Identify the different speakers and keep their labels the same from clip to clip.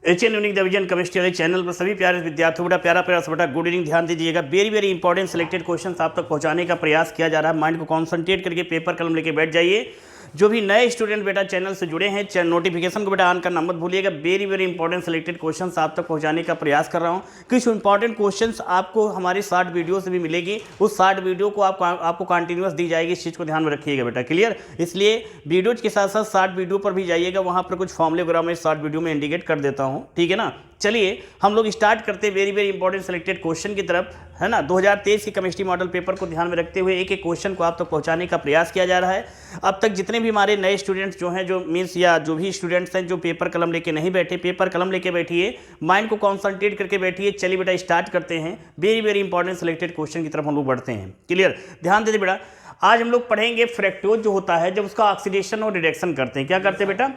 Speaker 1: HN unique division chemistry वाले channel पर सभी प्यारे विद्यार्थियों बेटा प्यारा प्यारा सा बेटा गुड इवनिंग। ध्यान दीजिएगा, very very important selected questions आप तक पहुंचाने का प्रयास किया जा रहा है। माइंड को कॉन्सेंट्रेट करके पेपर कलम लेके बैठ जाइए। जो भी नए स्टूडेंट बेटा चैनल से जुड़े हैं, नोटिफिकेशन को बेटा ऑन करना मत भूलिएगा। Very very important selected questions आप तक पहुंचाने का प्रयास कर रहा हूं। कुछ इंपॉर्टेंट क्वेश्चंस आपको हमारी शॉर्ट वीडियो से भी मिलेगी, उस शॉर्ट वीडियो को आपको कंटिन्यूस दी जाएगी। इस चीज़ को ध्यान में रखिएगा बेटा, क्लियर। इसलिए वीडियो के साथ साथ शॉर्ट वीडियो पर भी जाइएगा, वहाँ पर कुछ फॉर्मूले वगैरह मैं शॉर्ट वीडियो में इंडिकेट कर देता हूँ, ठीक है ना। चलिए हम लोग स्टार्ट करते हैं very very important selected question की तरफ, है ना। 2023 की केमिस्ट्री मॉडल पेपर को ध्यान में रखते हुए एक एक क्वेश्चन को आप तक पहुंचाने का प्रयास किया जा रहा है। अब तक जितने भी हमारे नए स्टूडेंट्स जो हैं, जो मीन्स या जो भी स्टूडेंट्स हैं जो पेपर कलम लेके नहीं बैठे, पेपर कलम लेके बैठिए, माइंड को कॉन्सेंट्रेट करके बैठिए। चलिए बेटा स्टार्ट करते हैं। Very very important selected question की तरफ हम लोग बढ़ते हैं, क्लियर। ध्यान दे बेटा, आज हम लोग पढ़ेंगे फ्रैक्टोज जो होता है जब उसका ऑक्सीडेशन और रिडक्शन करते हैं। क्या करते हैं बेटा?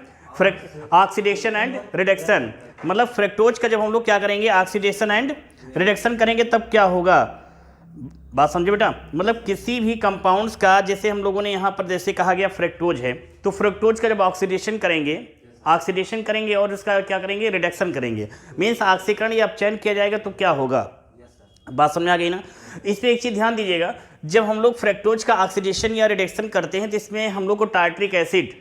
Speaker 1: Oxidation and reduction. मतलब फ्रैक्टोज का जब हम लोग क्या करेंगे, ऑक्सीडेशन एंड रिडक्शन करेंगे, तब क्या होगा, बात समझे बेटा। मतलब किसी भी कंपाउंड्स का, जैसे हम लोगों ने यहाँ पर जैसे कहा गया फ्रैक्टोज है, तो फ्रैक्टोज का जब ऑक्सीडेशन करेंगे और इसका क्या करेंगे, रिडक्शन करेंगे, मीन्स ऑक्सीकरण या अपचयन किया जाएगा, तो क्या होगा, बात समझ आ गई ना। इस पर एक चीज़ ध्यान दीजिएगा, जब हम लोग फ्रैक्टोज का ऑक्सीडेशन या रिडक्शन करते हैं तो इसमें हम लोग को टार्ट्रिक एसिड,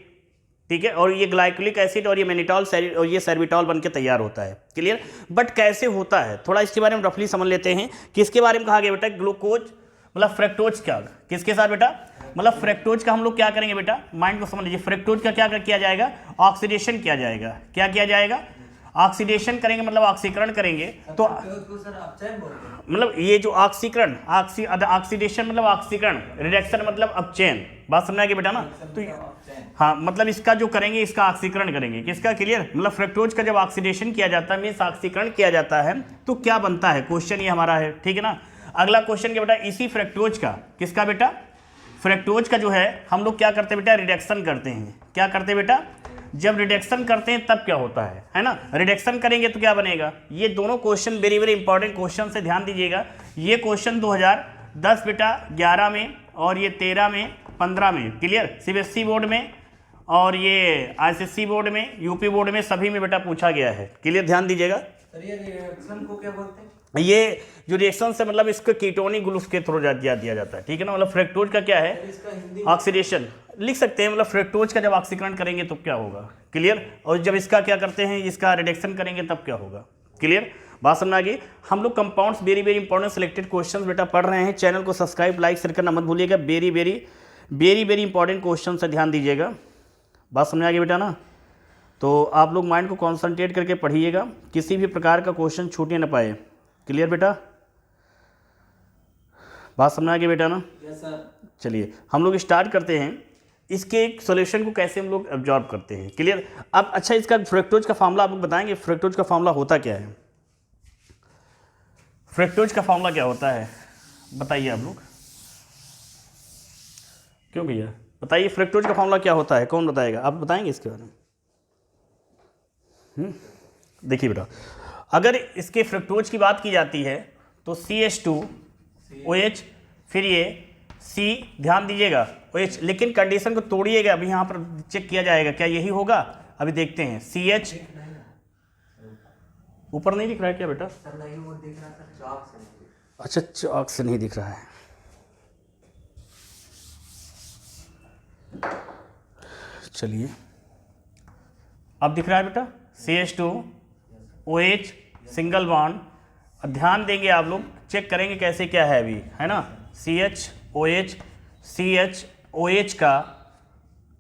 Speaker 1: ठीक है, और ये ग्लाइकोलिक एसिड और ये मेनिटॉल और ये सर्बिटॉल बनके तैयार होता है, क्लियर। बट कैसे होता है थोड़ा इसके बारे में रफली समझ लेते हैं। किसके बारे में कहा गया बेटा, ग्लूकोज मतलब फ्रैक्टोज का, किसके साथ बेटा, मतलब फ्रैक्टोज का हम लोग क्या करेंगे बेटा, माइंड को समझ लीजिए। फ्रैक्टोज का क्या किया जाएगा, ऑक्सीडेशन किया जाएगा। क्या किया जाएगा, ऑक्सीडेशन करेंगे, मतलब ऑक्सीकरण करेंगे। तो मतलब ये जो ऑक्सीकरण, ऑक्सीडेशन मतलब ऑक्सीकरण, रिडक्शन मतलब अपचयन, बात समझ आ गई बेटा ना। तो हाँ, मतलब इसका जो करेंगे, इसका ऑक्सीकरण करेंगे, किसका, क्लियर। मतलब फ्रैक्टोज का जब ऑक्सीडेशन किया जाता है, मीन्स ऑक्सीकरण किया जाता है, तो क्या बनता है, क्वेश्चन ये हमारा है, ठीक है ना। अगला क्वेश्चन क्या बेटा, इसी फ्रैक्टोज का, किसका बेटा, फ्रैक्टोज का जो है हम लोग क्या करते हैं बेटा, रिडक्शन करते हैं। क्या करते हैं बेटा, जब रिडक्शन करते हैं तब क्या होता है ना। रिडक्शन करेंगे तो क्या बनेगा। ये दोनों question very very important question से ध्यान दीजिएगा। ये क्वेश्चन 2010 बेटा 11 में, और ये 13 में, 15 में, क्लियर। CBSE बोर्ड में और ये ICSE बोर्ड में, यूपी बोर्ड में, सभी में बेटा पूछा गया है, क्लियर। ध्यान दीजिएगा।
Speaker 2: ये रिएक्शन को क्या बोलते हैं?
Speaker 1: ये जो रिएक्शन से मतलब इसको कीटोनिक ग्लूकोज के थ्रू दिया जाता है, ठीक है ना। मतलब फ्रैक्टोज का क्या है, ऑक्सीडेशन लिख सकते हैं। मतलब फ्रैक्टोज का जब ऑक्सीकरण करेंगे तो क्या होगा, क्लियर। और जब इसका क्या करते हैं, इसका रिडक्शन करेंगे तब क्या होगा, क्लियर। बात समझ आ गई। हम लोग compounds very very important selected questions बेटा पढ़ रहे हैं। चैनल को सब्सक्राइब लाइक शेयर करना मत भूलिएगा। वेरी वेरी इंपॉर्टेंट क्वेश्चन से ध्यान दीजिएगा। बात समझ आ गई बेटा ना। तो आप लोग माइंड को कॉन्सेंट्रेट करके पढ़िएगा, किसी भी प्रकार का क्वेश्चन छूटने न पाए, क्लियर बेटा। बात समझ आ गई बेटा ना।
Speaker 2: Yes sir.
Speaker 1: चलिए हम लोग स्टार्ट करते हैं। इसके एक सॉल्यूशन को कैसे हम लोग एब्जॉर्ब करते हैं, क्लियर। अब अच्छा, इसका फ्रैक्टोज का फार्मूला आप लोग बताएंगे, फ्रैक्टोज का फार्मूला होता क्या है, फ्रैक्टोज का फार्मूला क्या होता है, बताइए आप लोग। क्यों भैया, बताइए फ्रैक्टोज का फार्मूला क्या होता है, कौन बताएगा, आप बताएंगे इसके बारे में। देखिए बेटा, अगर इसके फ्रैक्टोज की बात की जाती है तो CH2OH, फिर ये C, ध्यान दीजिएगा, OH, लेकिन कंडीशन को तोड़िएगा, अभी यहाँ पर चेक किया जाएगा क्या यही होगा, अभी देखते हैं। CH ऊपर नहीं दिख रहा है क्या बेटा,
Speaker 2: सर नहीं, वो दिख रहा था चौक से नहीं।
Speaker 1: अच्छा चौक से नहीं दिख रहा है। चलिए अब दिख रहा है बेटा, CH2OH सिंगल बॉन्ड। ध्यान देंगे आप लोग, चेक करेंगे कैसे क्या है अभी, है ना। CHOH का,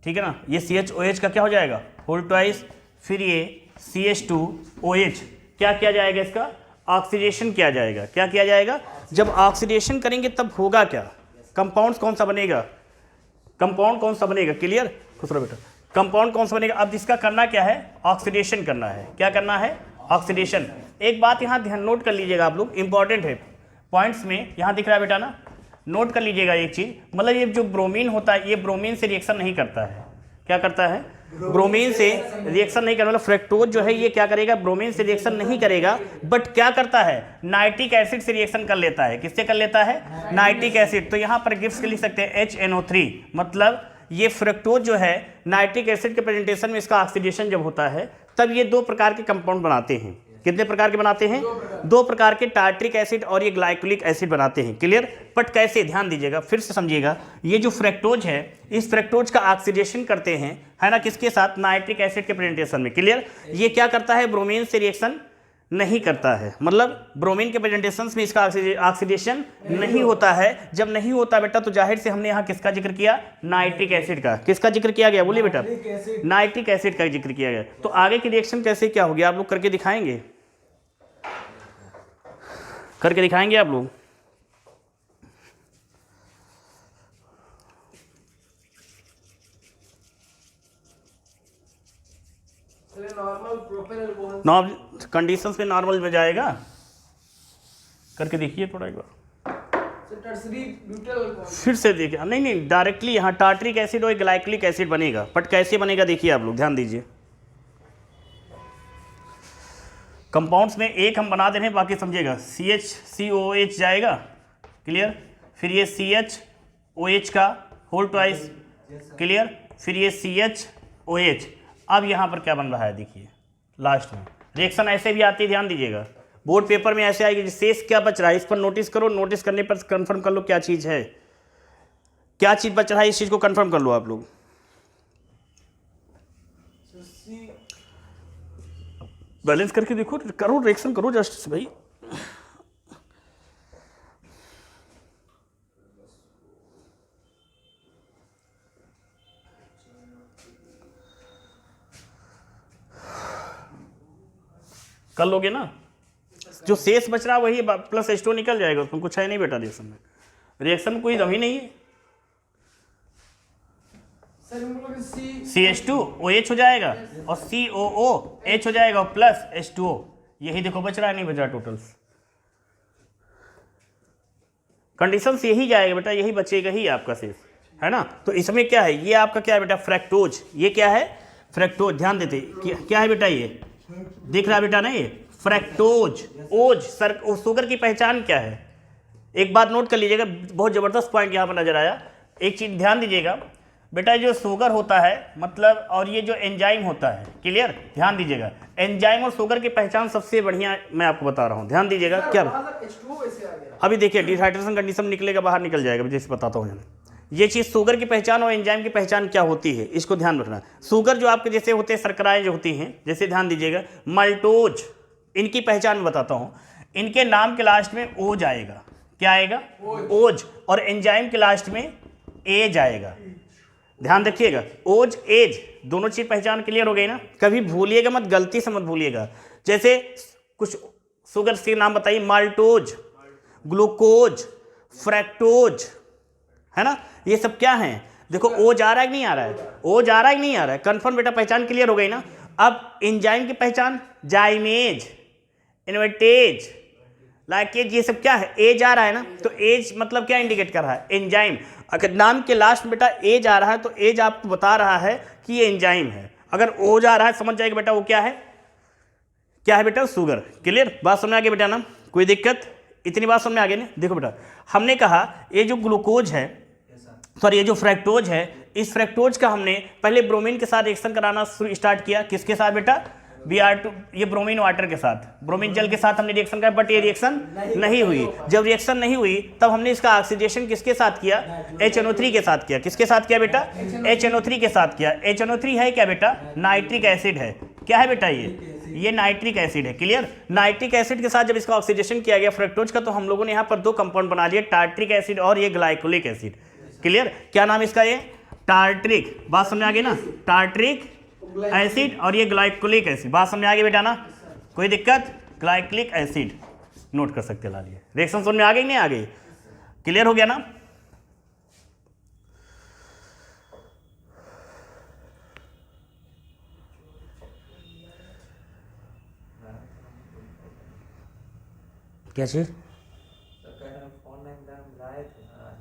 Speaker 1: ठीक है ना, ये CHOH का क्या हो जाएगा, होल ट्वाइस, फिर ये CH2OH क्या किया जाएगा, इसका ऑक्सीडेशन किया जाएगा। क्या किया जाएगा, जब ऑक्सीडेशन करेंगे तब होगा क्या, कंपाउंड कौन सा बनेगा, कंपाउंड कौन सा बनेगा, क्लियर। खुश रहो बेटा, कंपाउंड कौन सा बनेगा। अब इसका करना क्या है, ऑक्सीडेशन करना है। क्या करना है, ऑक्सीडेशन। एक बात यहाँ ध्यान नोट कर लीजिएगा आप लोग, इंपॉर्टेंट है पॉइंट्स में, यहाँ दिख रहा है बेटा ना, नोट कर लीजिएगा एक चीज। मतलब ये जो ब्रोमीन होता है, ये ब्रोमीन से रिएक्शन नहीं करता है। क्या करता है, ब्रोमीन से रिएक्शन नहीं करता। मतलब फ्रैक्टोज जो है ये क्या करेगा, ब्रोमीन से रिएक्शन नहीं करेगा, बट क्या करता है, नाइट्रिक एसिड से रिएक्शन कर लेता है। किससे कर लेता है, नाइट्रिक एसिड। तो यहाँ पर गिफ्ट लिख सकते हैं HNO3। मतलब ये फ्रैक्टोज जो है नाइट्रिक एसिड के प्रेजेंटेशन में इसका ऑक्सीडेशन जब होता है तब ये दो प्रकार के कंपाउंड बनाते हैं। कितने प्रकार के बनाते हैं? दो प्रकार के, टार्ट्रिक एसिड और ये ग्लाइकोलिक एसिड बनाते हैं। क्लियर? बट कैसे, ध्यान दीजिएगा, फिर से समझिएगा। ये जो फ्रैक्टोज है, इस फ्रैक्टोज का ऑक्सीडेशन करते हैं, है ना, किसके साथ? नाइट्रिक एसिड के प्रेजेंटेशन में। क्लियर? ये क्या करता है? ब्रोमीन से रिएक्शन नहीं करता है, मतलब ब्रोमीन के प्रेजेंटेशन में इसका ऑक्सीडेशन नहीं होता है। जब नहीं होता बेटा तो जाहिर से हमने यहाँ किसका जिक्र किया? नाइट्रिक एसिड का। किसका जिक्र किया गया? बोलिए बेटा। नाइट्रिक एसिड का जिक्र किया गया। तो आगे की रिएक्शन कैसे क्या होगी आप लोग करके दिखाएंगे? करके दिखाएंगे आप लोग? नॉर्मल कंडीशंस में नॉर्मल में जाएगा। करके देखिए थोड़ा एक बार, फिर से देखिए। नहीं नहीं, डायरेक्टली यहाँ टार्ट्रिक एसिड और ग्लाइकोलिक एसिड बनेगा। बट कैसे बनेगा देखिए आप लोग, ध्यान दीजिए। कंपाउंड्स में एक हम बना दे रहे हैं, बाकी समझिएगा। CHCOH जाएगा। क्लियर? फिर ये CHOH का होल ट्वाइस। क्लियर? फिर ये CHOH। अब यहाँ पर क्या बन रहा है देखिए, लास्ट में रिएक्शन ऐसे भी आती है, ध्यान दीजिएगा। बोर्ड पेपर में ऐसे आएगी, शेष क्या बच रहा है इस पर नोटिस करो। नोटिस करने पर कंफर्म कर लो क्या चीज़ है, क्या चीज़ बच रहा है, इस चीज़ को कंफर्म कर लो आप लोग। बैलेंस करके देखो, करो रिएक्शन करो जस्ट भाई। कर लोगे ना? जो शेष बच रहा है वही प्लस H2 निकल जाएगा, उसमें कुछ है नहीं बेटा रिएक्शन में। रिएक्शन में कोई दम ही नहीं है। CH2OH हो जाएगा और COOH हो जाएगा और प्लस H2O। यही देखो बच रहा है, नहीं बच रहा टोटल्स। कंडीशंस यही जाएगा बेटा, यही बचेगा ही आपका शेष, है ना। तो इसमें क्या है, ये आपका क्या है बेटा? फ्रैक्टोज। ये क्या है? फ्रैक्टोज। ध्यान देते क्या है बेटा? ये दिख रहा है बेटा ना, ये फ्रैक्टोज। ओज शुगर की पहचान क्या है? एक बात नोट कर लीजिएगा, बहुत जबरदस्त पॉइंट यहाँ पर नजर आया। एक चीज ध्यान दीजिएगा बेटा, जो शुगर होता है मतलब, और ये जो एंजाइम होता है, क्लियर, ध्यान दीजिएगा। एंजाइम और शुगर की पहचान सबसे बढ़िया मैं आपको बता रहा हूँ, ध्यान दीजिएगा। क्या अभी देखिए, डिहाइड्रेशन कंडीशन निकलेगा, बाहर निकल जाएगा, जैसे बताता हूँ। ये चीज़ शुगर की पहचान और एंजाइम की पहचान क्या होती है, इसको ध्यान रखना। शुगर जो आपके जैसे होते हैं, शर्कराएं जो होती हैं, जैसे ध्यान दीजिएगा, मल्टोज, इनकी पहचान मैं बताता हूँ। इनके नाम के लास्ट में ओ जाएगा। क्या आएगा? ओज। और एंजाइम के लास्ट में एज आएगा। ध्यान रखिएगा, ओज एज दोनों चीज पहचान क्लियर हो गई ना। कभी भूलिएगा मत, गलती से मत भूलिएगा। जैसे कुछ शुगर के नाम बताइए, माल्टोज, ग्लूकोज, फ्रैक्टोज, है ना। ये सब क्या है? देखो ओज आ रहा है कि नहीं आ रहा है? ओज आ रहा है कि नहीं आ रहा है? कंफर्म बेटा, पहचान क्लियर हो गई ना। अब एंजाइम की पहचान, जाइमेज, इन्वर्टेज, लाइकेज, ये सब क्या है? एज आ रहा है ना। तो एज मतलब क्या इंडिकेट कर रहा है? एंजाइम। अगर नाम के लास्ट में बेटा एज आ रहा है तो एज आपको बता रहा है कि ये एंजाइम है। अगर ओज आ रहा है समझ जाएगा बेटा वो क्या है? क्या है बेटा? शुगर। क्लियर? बात समझ आ गई बेटा ना? कोई दिक्कत? इतनी बात समझ में आ गई ना। देखो बेटा, हमने कहा ये जो ग्लूकोज है, सॉरी ये जो फ्रैक्टोज है, इस फ्रैक्टोज का हमने पहले ब्रोमीन के साथ रिएक्शन कराना स्टार्ट किया। किसके साथ बेटा? Br2, ये ब्रोमीन वाटर के साथ, ब्रोमीन जल के साथ हमने रिएक्शन किया, बट ये रिएक्शन नहीं हुई। जब रिएक्शन नहीं हुई तब हमने इसका ऑक्सीडेशन किसके साथ किया? HNO3 के साथ किया। किसके साथ किया बेटा? HNO3 के साथ किया। HNO3 है क्या बेटा? नाइट्रिक एसिड है। क्या है बेटा? ये नाइट्रिक एसिड है। क्लियर? नाइट्रिक एसिड के साथ जब इसका ऑक्सीडेशन किया गया फ्रैक्टोज का, तो हम लोगों ने यहाँ पर दो कंपाउंड बना लिए, टार्ट्रिक एसिड और ये ग्लाइकोलिक एसिड। क्लियर? क्या नाम इसका? ये टार्ट्रिक। बात समझ आ गई ना? टार्ट्रिक एसिड और ये ग्लाइकोलिक एसिड। बात समझ आ गई बेटा ना? कोई दिक्कत? ग्लाइकोलिक एसिड नोट कर सकते ला लिए। रिएक्शन समझ में आ गई नहीं आ गई? क्लियर हो गया ना? क्या चीज?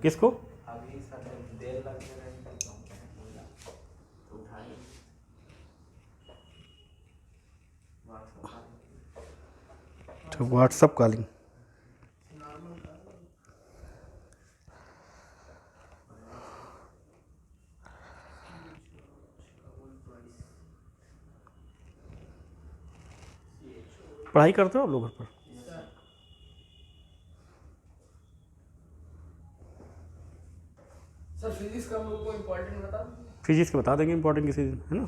Speaker 1: किसको?
Speaker 2: अभी सर देर लग रही है
Speaker 1: तो व्हाट्सअप कॉलिंग। पढ़ाई करते हो आप लोग घर पर?
Speaker 3: सर फिजिक्स का हम लोग को इम्पोर्टेंट बता दीजिए।
Speaker 1: फिजिक्स के बता देंगे इंपॉर्टेंट किसी दिन, है ना?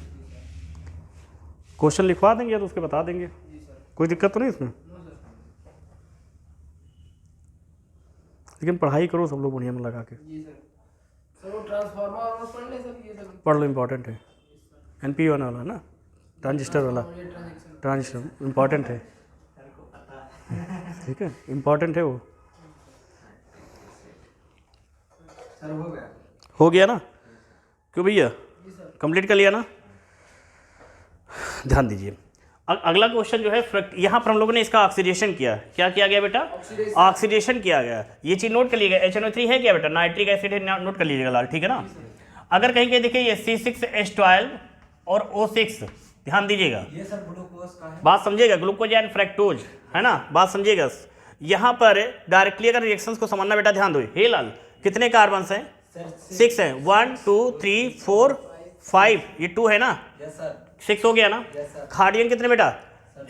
Speaker 1: क्वेश्चन लिखवा देंगे तो उसके बता देंगे,
Speaker 3: जी सर।
Speaker 1: कोई दिक्कत तो नहीं इसमें।
Speaker 3: No sir.
Speaker 1: लेकिन पढ़ाई करो सब लोग बढ़िया में लगा के,
Speaker 3: जी सर। सर वो ट्रांसफार्मर और पढ़ ले सर, ये सब
Speaker 1: पढ़ लो, इंपॉर्टेंट है। NPU आने वाला है ना, ट्रांजिस्टर वाला,
Speaker 3: ये ट्रांजैक्शन।
Speaker 1: ट्रांजिस्टर इंपॉर्टेंट है, ठीक है, इंपॉर्टेंट है वो।
Speaker 2: सर हो गया।
Speaker 1: हो गया ना? क्यों भैया,
Speaker 3: जी सर।
Speaker 1: कंप्लीट कर लिया ना? ध्यान दीजिए, अगला क्वेश्चन जो है यहाँ पर हम लोगों ने इसका ऑक्सीडेशन किया। क्या किया गया बेटा? ऑक्सीडेशन किया गया। ये चीज नोट कर लीजिएगा। HNO3 है क्या बेटा? नाइट्रिक एसिड है, नोट कर लीजिएगा लाल, ठीक है ना? अगर कहीं कहीं देखिए ये C6H12 और O6, ध्यान दीजिएगा,
Speaker 2: ये सर ग्लूकोज का है।
Speaker 1: बात समझिएगा, ग्लूकोज एंड फ्रैक्टोज, है ना? बात समझिएगा। यहाँ पर डायरेक्टली अगर रिएक्शंस को समझना बेटा, ध्यान दो। हे लाल, कितने कार्बन्स हैं? 6 हैं। 1 2 3 4 5, ये 2 है ना?
Speaker 2: Yes sir.
Speaker 1: 6 हो गया ना? कार्डियन कितने बेटा?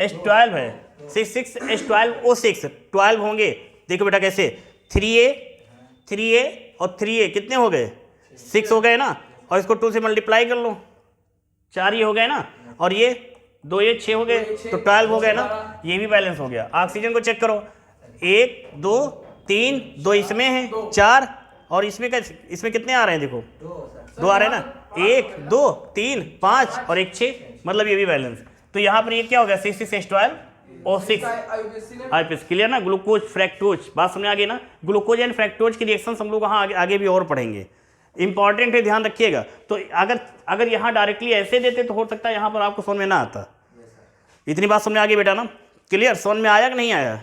Speaker 1: H12 है। 6H12O6, 12 होंगे। देखो बेटा कैसे, 3A और 3A कितने हो गए? 6 हो गए ना? और इसको 2 से मल्टीप्लाई कर लो, 4 ये हो गए ना? और ये 2 ये 6 हो गए, तो 12 हो गए ना? ये भी बैलेंस हो गया। ऑक्सीजन को चेक करो, 1 2 3, 2 इसमें है, 4, और इसमें इसमें कितने आ रहे हैं? देखो 2 आ रहे हैं ना? 1 2 3 5 और 1 6, मतलब ये भी बैलेंस। तो यहाँ पर ये क्या हो गया? 6H12O6 IPS. क्लियर ना? ग्लूकोज फ्रैक्टोज, बात समझ आ गई ना? ग्लूकोज एंड फ्रैक्टोज की रिएक्शन हम लोग वहाँ आगे भी और पढ़ेंगे, इंपॉर्टेंट है, ध्यान रखिएगा। तो अगर यहाँ डायरेक्टली ऐसे देते तो हो सकता है यहाँ पर आपको समझ में ना आता। इतनी बात समझ आ गई बेटा ना? क्लियर? समझ में आया कि नहीं आया?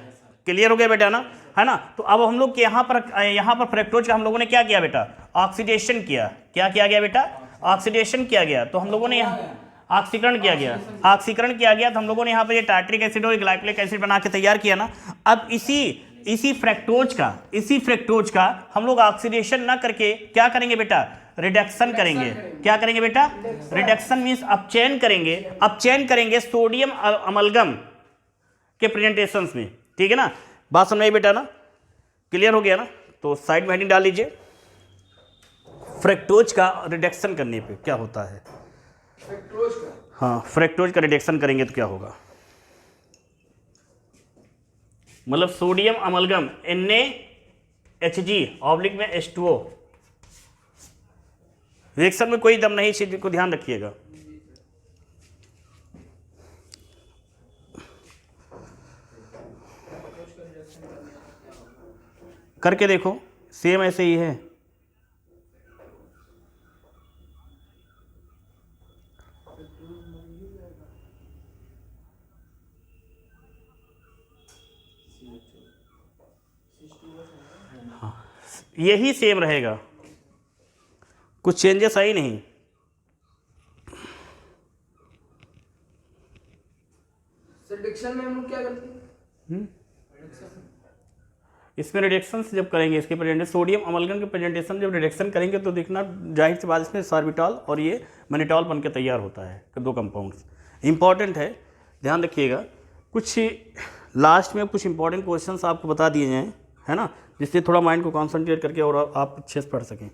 Speaker 1: क्लियर हो गया बेटा ना, है ना? तो अब हम लोग यहाँ पर फ्रैक्टोज का हम लोगों ने क्या किया बेटा? ऑक्सीडेशन किया। क्या किया गया बेटा? ऑक्सीडेशन किया गया। तो हम लोगों ने यहाँ ऑक्सीकरण किया गया। ऑक्सीकरण किया गया तो हम लोगों ने यहाँ पर ये टार्ट्रिक एसिड और ग्लाइकोलिक एसिड बना के तैयार किया ना। अब इसी फ्रैक्टोज का हम लोग ऑक्सीडेशन ना करके क्या करेंगे बेटा? रिडक्शन करेंगे। क्या करेंगे बेटा? रिडक्शन मीन्स अपचयन करेंगे। अपचयन करेंगे सोडियम अमलगम के प्रेजेंटेशन में, ठीक है ना? बात समझ आई बेटा ना? क्लियर हो गया ना? तो साइड में हेडिंग डाल लीजिए, फ्रैक्टोज का रिडक्शन करने पे क्या होता है।
Speaker 3: फ्रैक्टोज का,
Speaker 1: हाँ, फ्रैक्टोज का रिडक्शन करेंगे तो क्या होगा? मतलब सोडियम अमलगम NaHg में H2O, रिएक्शन में कोई दम नहीं, इस चीज को ध्यान रखिएगा। करके देखो, सेम ऐसे ही है। यही सेम रहेगा, कुछ चेंजेस आई नहीं।
Speaker 3: सर डिक्शन में हम लोग क्या करते हैं?
Speaker 1: इसमें रिडक्शन जब करेंगे, इसके प्रेजेंटेशन सोडियम अमलगम के प्रेजेंटेशन जब रिडक्शन करेंगे तो देखना जाहिर सी बात इसमें सार्बिटॉल और ये मैनिटॉल बन के तैयार होता है, 2 कंपाउंड्स। इंपॉर्टेंट है, ध्यान रखिएगा। कुछ लास्ट में कुछ इंपॉर्टेंट क्वेश्चंस आपको बता दिए जाएँ, है ना, जिससे थोड़ा माइंड को कॉन्सेंट्रेट करके और आप अच्छे से पढ़ सकें।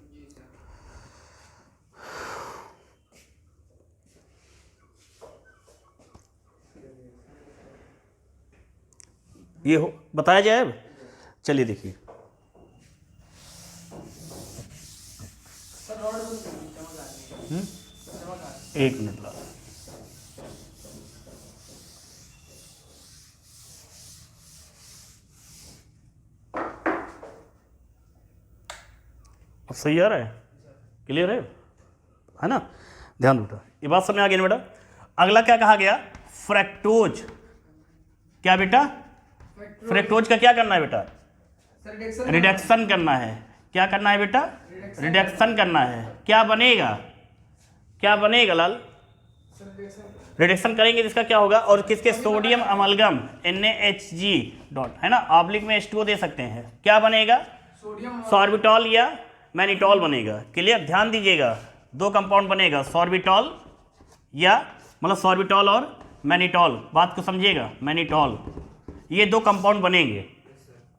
Speaker 1: ये हो बताया जाए अब? चलिए देखिए,
Speaker 3: सर रॉड बंद कर दीजिए, चमक आ रही है। चमक आ रही
Speaker 1: 1 मिनट ला। अब सही आ रहा है? क्लियर है ना? ध्यान बेटा, ये बात समझ आ गई ना बेटा? अगला क्या कहा गया? फ्रैक्टोज। क्या बेटा?
Speaker 3: है।
Speaker 1: फ्रैक्टोज का क्या करना है बेटा?
Speaker 3: सर रिडक्शन
Speaker 1: रिडक्शन करना है। क्या करना है बेटा? रिडक्शन करना है। क्या बनेगा? क्या बनेगा लाल? रिडक्शन करेंगे तो इसका क्या होगा? और किसके? सोडियम अमलगम NaHg डॉट, है ना, ऑब्लिक में H2O दे सकते हैं। क्या बनेगा?
Speaker 3: सोडियम
Speaker 1: सॉर्बिटॉल या मैनिटॉल बनेगा। क्लियर? ध्यान दीजिएगा, 2 कंपाउंड बनेगा, सॉर्बिटॉल या मतलब सॉर्बिटॉल और मैनिटॉल, बात को समझिएगा, मैनिटॉल, ये दो कंपाउंड बनेंगे।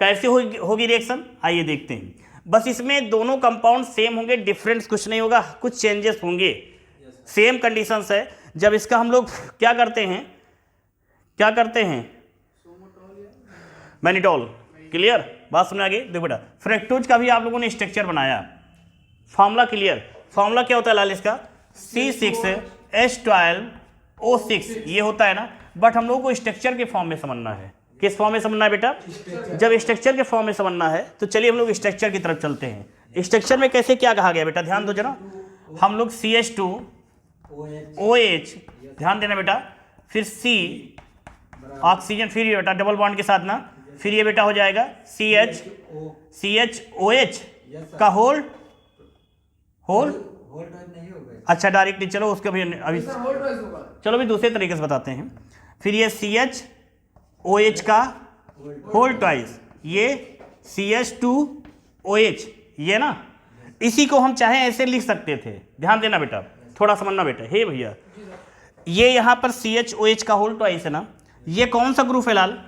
Speaker 1: कैसे होगी रिएक्शन, आइए देखते हैं। बस इसमें दोनों कंपाउंड सेम होंगे, डिफरेंस कुछ नहीं होगा, कुछ चेंजेस होंगे, सेम कंडीशंस है। जब इसका हम लोग क्या करते हैं मैनिटॉल, क्लियर, बात समझ आ गई। देखो बेटा, फ्रक्टोज का भी आप लोगों ने स्ट्रक्चर बनाया, फॉर्मूला क्लियर, फॉर्मूला क्या होता है लाल इसका, C6H12O6 ये होता है ना, बट हम लोगों को स्ट्रक्चर के फॉर्म में समझना है। किस फॉर्म में समझना है बेटा, जब स्ट्रक्चर के फॉर्म में समझना है तो चलिए हम लोग स्ट्रक्चर की तरफ चलते हैं। स्ट्रक्चर में कैसे क्या कहा गया बेटा, ध्यान दो जरा, हम लोग CH2OH, ध्यान देना बेटा, फिर C ऑक्सीजन, फिर ये बेटा डबल बॉन्ड के साथ ना, फिर ये बेटा हो जाएगा CHOH का होल
Speaker 2: नहीं होगा।
Speaker 1: अच्छा डायरेक्टली, चलो उसको भी अभी
Speaker 3: सर होल्ड वाइज होगा।
Speaker 1: चलो भी दूसरे तरीके से बताते हैं। फिर ये CHOH का होल ट्वाइस, ये CH2OH, ये ना, इसी को हम चाहे ऐसे लिख सकते थे, ध्यान देना बेटा, थोड़ा समझना बेटा, हे भैया, ये यहाँ पर CHOH का होल ट्वाइस है ना, ये कौन सा ग्रुप है लाल,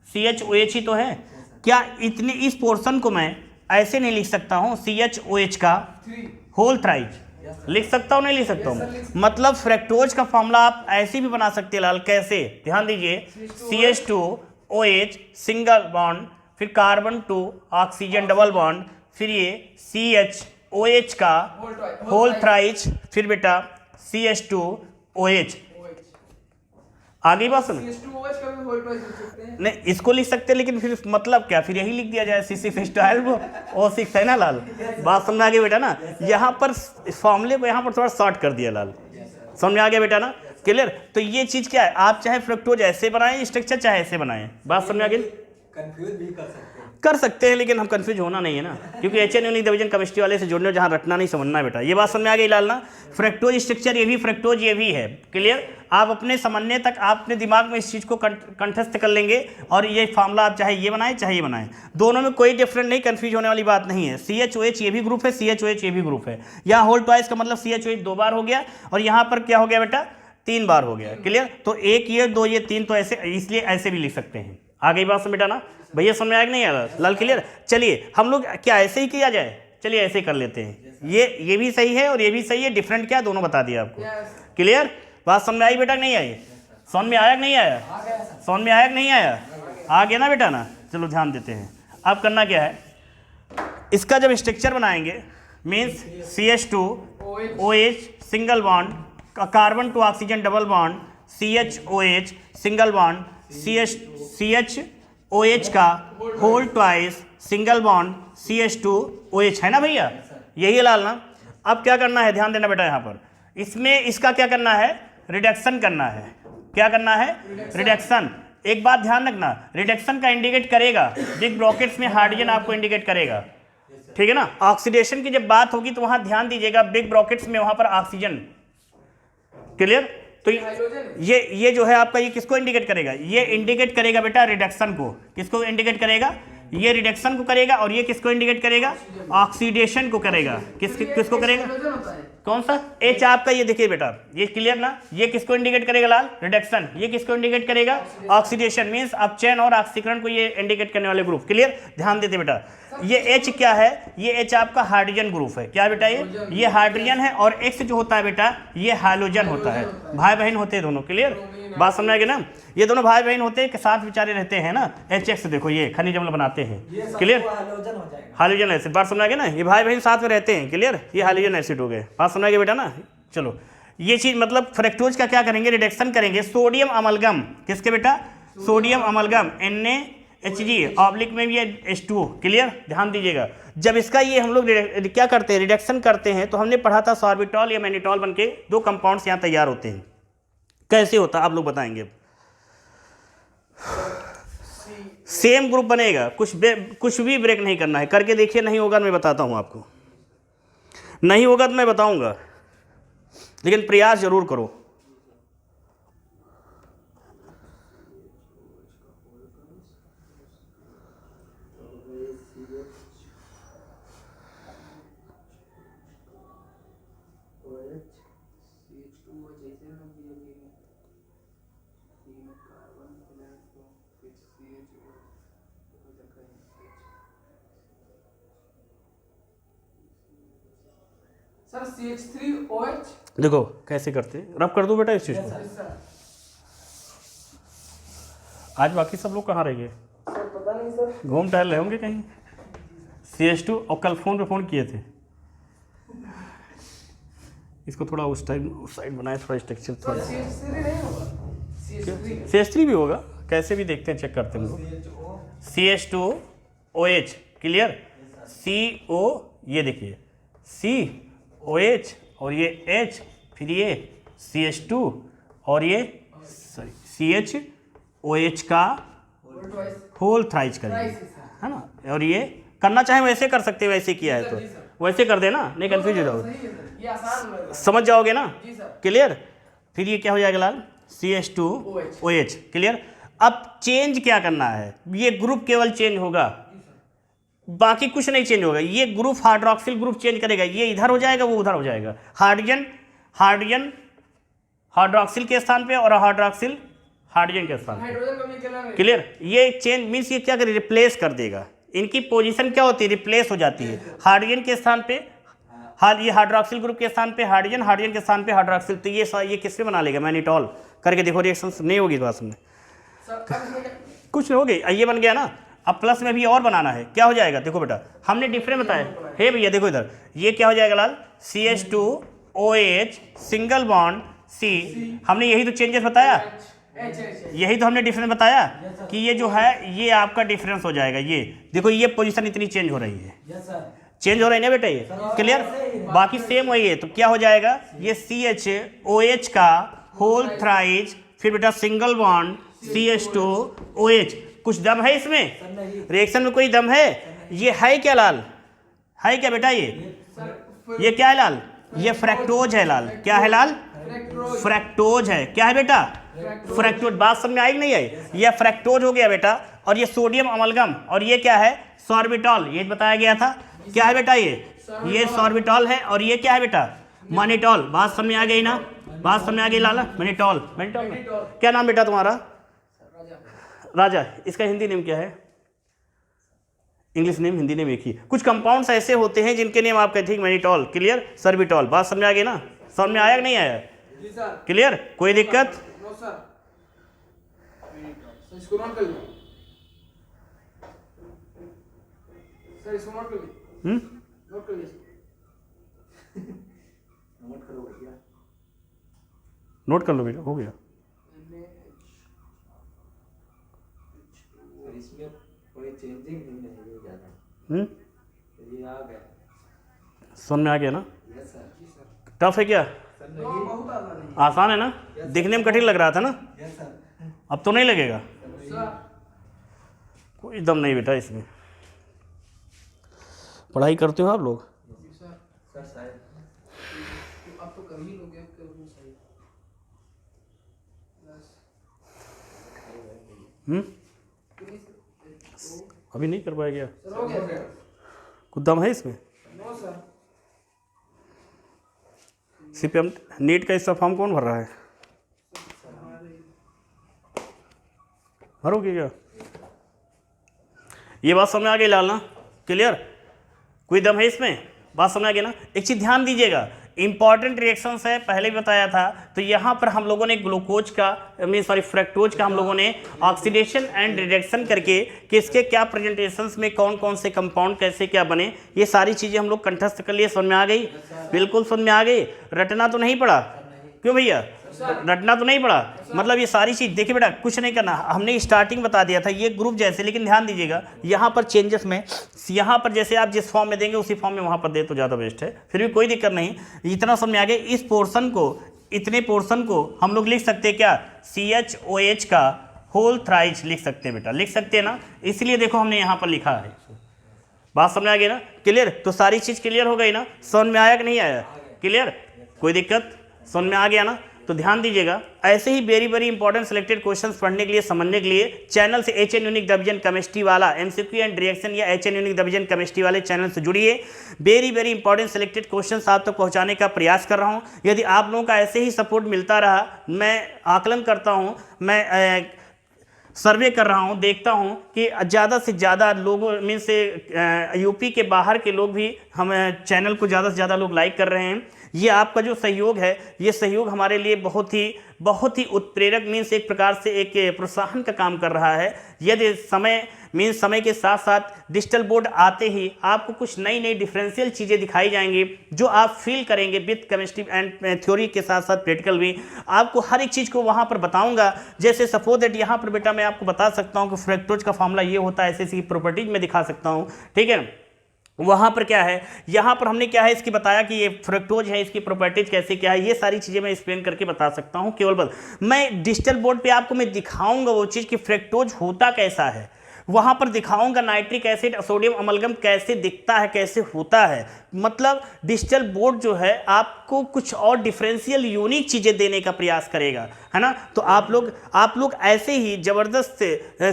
Speaker 1: CHOH ही तो है। क्या इतने इस पोर्शन को मैं ऐसे नहीं लिख सकता हूँ, CHOH का होल थ्राइज लिख सकता हूँ, नहीं लिख सकता हूँ, मतलब फ्रक्टोज का फॉर्मूला आप ऐसे भी बना सकते हैं लाल, कैसे, ध्यान दीजिए, CH2OH सिंगल बॉन्ड, फिर carbon two oxygen double bond, फिर ये CHOH का होल थ्राइज, फिर बेटा CH2OH, आगे बात सुन,
Speaker 3: CH2OH का भी होल्ड वाइज लिख सकते हैं।
Speaker 1: नहीं इसको लिख सकते हैं, लेकिन फिर मतलब क्या, फिर यही लिख दिया जाए C6H12O6 है ना लाल, बात समझ आ गई बेटा ना, यहाँ पर फॉर्मूले को यहाँ पर थोड़ा शॉर्ट कर दिया लाल, समझ में आ गया बेटा ना, क्लियर। तो ये चीज़ क्या है, आप चाहे फ्रक्टोज ऐसे बनाएं स्ट्रक्चर, चाहे ऐसे बनाएं, बात समझ आ गई,
Speaker 2: कंफ्यूज भी
Speaker 1: कर सकते हैं, लेकिन हम कंफ्यूज होना नहीं है ना, क्योंकि HN डिवीजन केमिस्ट्री वाले से जुड़ने, जहाँ रटना नहीं समझना है बेटा, ये बात समझ में आ गई लाल ना। फ्रक्टोज स्ट्रक्चर ये भी, फ्रक्टोज ये भी है, क्लियर। आप अपने समझने तक आप अपने दिमाग में इस चीज़ को कंठस्थ कर लेंगे, और ये फार्मूला आप चाहे ये बनाएं चाहे ये बनाएं, दोनों में कोई डिफरेंट नहीं, कंफ्यूज होने वाली बात नहीं है। CHOH ये भी ग्रुप है, CHOH ये भी ग्रुप है, यहाँ होल ट्वाइस का मतलब CHOH 2 बार हो गया, और यहाँ पर क्या हो गया बेटा, 3 बार हो गया, क्लियर। तो 1 ये 2 ये 3, तो ऐसे, इसलिए ऐसे भी लिख सकते हैं। आ गई बात समझ बेटा ना, भैया समझ में आया कि नहीं आया लाल, क्लियर। चलिए हम लोग क्या ऐसे ही किया जाए, चलिए ऐसे ही कर लेते हैं, ये भी सही है और ये भी सही है, डिफरेंट क्या दोनों बता दिया आपको, क्लियर। बात समझ में आई बेटा नहीं आई, समझ में आया कि नहीं आया, समझ में आया कि नहीं आया, आ गया ना बेटा ना। चलो ध्यान देते हैं, अब करना क्या है, इसका जब स्ट्रक्चर बनाएंगे, means CH2OH single bond, carbon two oxygen double bond, CHOH single bond, CHOH का whole twice single bond, CH2OH, है ना भैया, यही लाल ना। अब क्या करना है, ध्यान देना बेटा, यहाँ पर इसमें इसका क्या करना है, रिडक्शन करना है, क्या करना है, रिडक्शन। एक बात ध्यान रखना, रिडक्शन का इंडिकेट करेगा, बिग ब्रैकेट्स में हाइड्रोजन आपको इंडिकेट करेगा, ठीक है ना। ऑक्सीडेशन की जब बात होगी तो वहां ध्यान दीजिएगा, बिग ब्रैकेट्स में वहां पर ऑक्सीजन, क्लियर। तो ये जो है आपका, ये किसको इंडिकेट करेगा, ये इंडिकेट करेगा बेटा रिडक्शन को, किसको इंडिकेट करेगा, ये रिडक्शन को करेगा, और ये किसको इंडिकेट करेगा, ऑक्सीडेशन को करेगा, किसको करेगा, कौन सा H आपका, ये देखिए बेटा, ये क्लियर ना, ये किसको इंडिकेट करेगा लाल, रिडक्शन, ये किसको इंडिकेट करेगा, ऑक्सीडेशन, मींस अपचयन और ऑक्सीकरण को ये इंडिकेट करने वाले ग्रुप, क्लियर। ध्यान देते बेटा, ये H क्या है, ये H आपका हाइड्रोजन ग्रुप है, क्या बेटा, ये हाइड्रोजन है, और X जो होता है बेटा, ये हाइलोजन होता है, भाई बहन होते हैं दोनों, क्लियर। बात समझ आ गई ना, ये दोनों भाई बहन होते हैं, के साथ बेचारे रहते हैं ना, HX देखो ये खनिज अम्ल बनाते हैं, क्लियर, हाइलोजन एसिड, बात समझ आ गई ना, ये भाई बहन साथ में रहते हैं, क्लियर, ये हाइलोजन एसिड हो गए, बात समझ आ गई बेटा ना। चलो ये चीज मतलब फ्रक्टोज का क्या करेंगे, रिडक्शन करेंगे, सोडियम अमलगम, किसके बेटा, सोडियम अमलगम NaHG ऑब्लिक में भी H2O, क्लियर। ध्यान दीजिएगा, जब इसका ये हम लोग क्या करते हैं, रिडक्शन करते हैं, तो हमने पढ़ा था सॉर्बिटॉल या मैनिटॉल बनके दो कंपाउंड्स यहाँ तैयार होते हैं, कैसे होता आप लोग बताएंगे। सेम ग्रुप बनेगा, कुछ भी ब्रेक नहीं करना है, करके देखिए, नहीं होगा मैं बताता हूँ आपको, नहीं होगा तो मैं बताऊंगा, लेकिन प्रयास जरूर करो।
Speaker 3: Sir CH3OH।
Speaker 1: देखो कैसे करते हैं, रब कर दो बेटा इस चीज़ को।
Speaker 3: सर
Speaker 1: आज बाकी सब लोग कहाँ रह गए,
Speaker 3: सर पता नहीं सर।
Speaker 1: घूम टहल रहे होंगे कहीं। CH2 और कल फ़ोन पे फ़ोन किए थे। इसको थोड़ा उस टाइम उस साइड बनाए, थोड़ा स्ट्रक्चर
Speaker 3: सर
Speaker 1: थोड़ा।
Speaker 3: CH3 नहीं होगा, CH3।
Speaker 1: CH3 भी होगा, कैसे भी देखते हैं, चेक करते हैं हम लोग। CH2OH क्लियर, CO ये देखिए COH और ये H, फिर ये CH2 और ये सॉरी CHOH का होल थ्राइज करेंगे, है ना। और ये करना चाहे वैसे कर सकते हैं, वैसे किया है तो वैसे कर देना, नहीं कंफ्यूज हो जाओगे,
Speaker 3: सही है सर, ये आसान लग रहा है।
Speaker 1: समझ जाओगे ना।
Speaker 3: जी सर।
Speaker 1: क्लियर, फिर ये क्या हो जाएगा लाल, CH2OH क्लियर। अब चेंज क्या करना है, ये ग्रुप केवल चेंज होगा, बाकी कुछ नहीं चेंज होगा। ये ग्रुप हाइड्रोक्सिल ग्रुप चेंज करेगा, ये इधर हो जाएगा, वो उधर हो जाएगा। हाइड्रोजन हाइड्रोजन हाइड्रोक्सिल के स्थान पे और हाइड्रोक्सिल हाइड्रोजन के स्थान पे,
Speaker 3: हाइड्रोजन को निकलना
Speaker 1: क्लियर। ये चेंज मीन्स ये क्या करे, रिप्लेस कर देगा। इनकी पोजीशन क्या होती है, रिप्लेस हो जाती है। हाइड्रोजन के स्थान पे ये हाइड्रोक्सिल ग्रुप के स्थान पे हाइड्रोजन, हाइड्रोजन के स्थान पे हाइड्रोक्सिल, तो ये किससे बना लेगा, मैनिटॉल करके देखो, रिएक्शन नहीं होगी इस बात में,
Speaker 3: सर। अब इसमें क्या-
Speaker 1: कुछ नहीं होगी। ये बन गया ना, अब प्लस में भी और बनाना है, क्या हो जाएगा देखो बेटा, हमने डिफरेंट बताया है भैया, देखो इधर ये क्या हो जाएगा लाल, CH2OH सिंगल बॉन्ड C, हमने यही तो चेंजेस बताया, यही तो हमने डिफरेंस बताया कि ये जो है ये आपका डिफरेंस हो जाएगा। ये देखो ये पोजीशन इतनी चेंज हो रही है, चेंज हो रही है ना बेटा, ये क्लियर। बाकी सेम वही है, तो क्या हो जाएगा, ये CHOH का होल थ्राइज, फिर बेटा सिंगल बॉन्ड CH2OH। कुछ दम है इसमें, रिएक्शन में कोई दम है, ये है क्या लाल, है क्या बेटा, ये क्या है लाल, ये फ्रैक्टोज है लाल, क्या है लाल, फ्रैक्टोज है, क्या है बेटा, फ्रैक्टोज। बात समझ में आई कि नहीं आई, ये फ्रैक्टोज हो गया बेटा। और ये सोडियम अमलगम, और ये क्या है, सॉर्बिटॉल, ये बताया गया था, क्या है बेटा, ये सॉर्बिटॉल है, और ये क्या है बेटा, मैनिटॉल। बात समझ में आ गई ना, बात समझ में आ गई लाला, मैनिटॉल। मैनिटॉल क्या नाम बेटा तुम्हारा, राजा। इसका हिंदी नेम क्या है, इंग्लिश नेम हिंदी नेम एक ही। कुछ कंपाउंड्स ऐसे होते हैं जिनके नेम आप कहते हैं मैनिटॉल, क्लियर, सर्बिटॉल। बात समझ में आ गई ना, समझ में आया कि नहीं आया,
Speaker 3: जी सर।
Speaker 1: क्लियर, कोई दिक्कत।
Speaker 3: No sir. सर इसको नोट कर लो, सर इसको नोट कर लो, नोट कर लो,
Speaker 2: नोट करो भैया।
Speaker 1: नोट कर लो बेटा, हो गया।
Speaker 2: सर इसमें कोई चेंजिंग नहीं है ज़्यादा, ये आ गया।
Speaker 1: समझ में आ गया ना,
Speaker 2: यस सर। जी सर।
Speaker 1: टफ है क्या,
Speaker 2: सर
Speaker 3: नो
Speaker 2: नहीं।
Speaker 3: बहुत आसान है
Speaker 1: आसान है ना, दिखने में कठिन लग रहा था ना,
Speaker 2: यस सर।
Speaker 1: अब तो नहीं लगेगा,
Speaker 3: सर।
Speaker 1: कोई दम नहीं बेटा इसमें। पढ़ाई करते हो आप लोग,
Speaker 3: सर
Speaker 2: सर शायद
Speaker 3: अब तो कर ही लोगे, अब कर लो सही।
Speaker 1: अभी नहीं कर पाएगा,
Speaker 3: सर हो गया,
Speaker 1: कुछ दम है इसमें।
Speaker 3: No sir.
Speaker 1: CPM नीट का इसका फॉर्म कौन भर रहा है, भरोगे क्या, ये बात समझ में आ गई लाल ना, क्लियर, कोई दम है इसमें, बात समझ आ गई ना। एक चीज़ ध्यान दीजिएगा, इंपॉर्टेंट रिएक्शंस है, पहले भी बताया था। तो यहाँ पर हम लोगों ने ग्लूकोज का फ्रैक्टोज का हम लोगों ने ऑक्सीडेशन एंड रिडक्शन करके किसके क्या प्रेजेंटेशंस में कौन कौन से कंपाउंड कैसे क्या बने, ये सारी चीज़ें हम लोग कंठस्थ कर लिए, समझ में आ गई, बिल्कुल समझ में आ गई। रटना तो नहीं पड़ा, क्यों भैया, रटना तो नहीं पड़ा, मतलब ये सारी चीज़ देखिए बेटा, कुछ नहीं करना, हमने स्टार्टिंग बता दिया था ये ग्रुप जैसे, लेकिन ध्यान दीजिएगा यहाँ पर चेंजेस में, यहाँ पर जैसे आप जिस फॉर्म में देंगे उसी फॉर्म में वहाँ पर दे तो ज़्यादा बेस्ट है, फिर भी कोई दिक्कत नहीं। इतना समझ में आ गया, इस पोर्शन को, इतने पोर्शन को हम लोग लिख सकते हैं क्या, CHOH का होल थ्राइज लिख सकते हैं बेटा, लिख सकते हैं ना, इसलिए देखो हमने यहाँ पर लिखा है। बात समझ आ गई ना, क्लियर, तो सारी चीज़ क्लियर हो गई ना, समझ में आया कि नहीं आया, क्लियर, कोई दिक्कत, समझ में आ गया ना। तो ध्यान दीजिएगा, ऐसे ही very very important selected questions पढ़ने के लिए, समझने के लिए चैनल से HN यूनिक डिवीजन केमिस्ट्री वाला MCQ एंड रिएक्शन या HN यूनिक डिवीजन केमिस्ट्री वाले चैनल से जुड़िए। Very very important selected questions आप तक पहुंचाने का प्रयास कर रहा हूं। यदि आप लोगों का ऐसे ही सपोर्ट मिलता रहा, मैं आकलन करता हूं, मैं सर्वे कर रहा हूँ, देखता हूँ कि ज़्यादा से ज़्यादा लोगों मीन से यूपी के बाहर के लोग भी हम चैनल को ज़्यादा से ज़्यादा लोग लाइक कर रहे हैं। ये आपका जो सहयोग है, ये सहयोग हमारे लिए बहुत ही उत्प्रेरक मीन्स एक प्रकार से एक प्रोत्साहन का काम कर रहा है। यदि समय के साथ साथ डिजिटल बोर्ड आते ही आपको कुछ नई नई डिफरेंशियल चीज़ें दिखाई जाएंगी जो आप फील करेंगे विथ केमिस्ट्री एंड थ्योरी के साथ साथ प्रैक्टिकल भी। आपको हर एक चीज़ को वहाँ पर बताऊँगा। जैसे सपोज दैट यहाँ पर बेटा मैं आपको बता सकता हूँ कि फ्रक्टोज का फॉर्मूला ये होता है, ऐसी प्रॉपर्टीज में दिखा सकता हूँ, ठीक है। वहाँ पर क्या है, यहाँ पर हमने क्या है इसकी बताया कि ये फ्रक्टोज है, इसकी प्रॉपर्टीज कैसे क्या है, ये सारी चीज़ें मैं एक्सप्लेन करके बता सकता हूँ। केवल बस मैं डिजिटल बोर्ड पे आपको मैं दिखाऊंगा वो चीज़ कि फ्रक्टोज होता कैसा है, वहाँ पर दिखाऊंगा नाइट्रिक एसिड सोडियम अमलगम कैसे दिखता है, कैसे होता है। मतलब डिजिटल बोर्ड जो है आपको कुछ और डिफरेंशियल यूनिक चीज़ें देने का प्रयास करेगा, है ना। तो आप लोग ऐसे ही ज़बरदस्त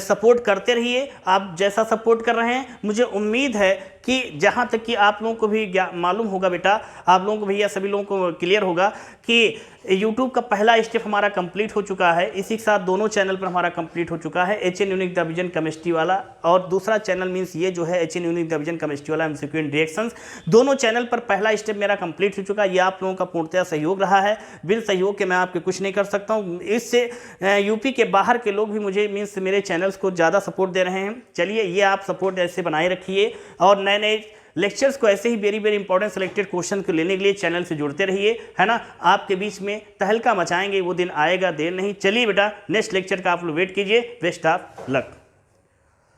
Speaker 1: सपोर्ट करते रहिए। आप जैसा सपोर्ट कर रहे हैं, मुझे उम्मीद है कि जहाँ तक कि आप लोगों को भी मालूम होगा बेटा, आप लोगों को भैया सभी लोगों को क्लियर होगा कि YouTube का पहला स्टेप हमारा कंप्लीट हो चुका है। इसी के साथ दोनों चैनल पर हमारा कंप्लीट हो चुका है, HN यूनिक डिवीजन केमिस्ट्री वाला और दूसरा चैनल मीन्स ये जो है HN यूनिक डिवीजन केमिस्ट्री वाला MCQ एंड रिएक्शंस। दोनों चैनल पर पहला स्टेप मेरा कंप्लीट हो चुका है। ये आप लोगों का पूर्णतः सहयोग रहा है। बिन सहयोग के मैं आपके कुछ नहीं कर सकता हूँ। इससे यूपी के बाहर के लोग भी मुझे मीन्स मेरे चैनल्स को ज़्यादा सपोर्ट दे रहे हैं। चलिए, ये आप सपोर्ट ऐसे बनाए रखिए और नए नए लेक्चर्स को ऐसे ही वेरी इंपॉर्टेंट सेलेक्टेड क्वेश्चन को लेने के लिए चैनल से जुड़ते रहिए, है ना। आपके बीच में तहलका मचाएंगे, वो दिन आएगा, देर नहीं। चलिए बेटा, नेक्स्ट लेक्चर का आप लोग वेट कीजिए। Best of luck.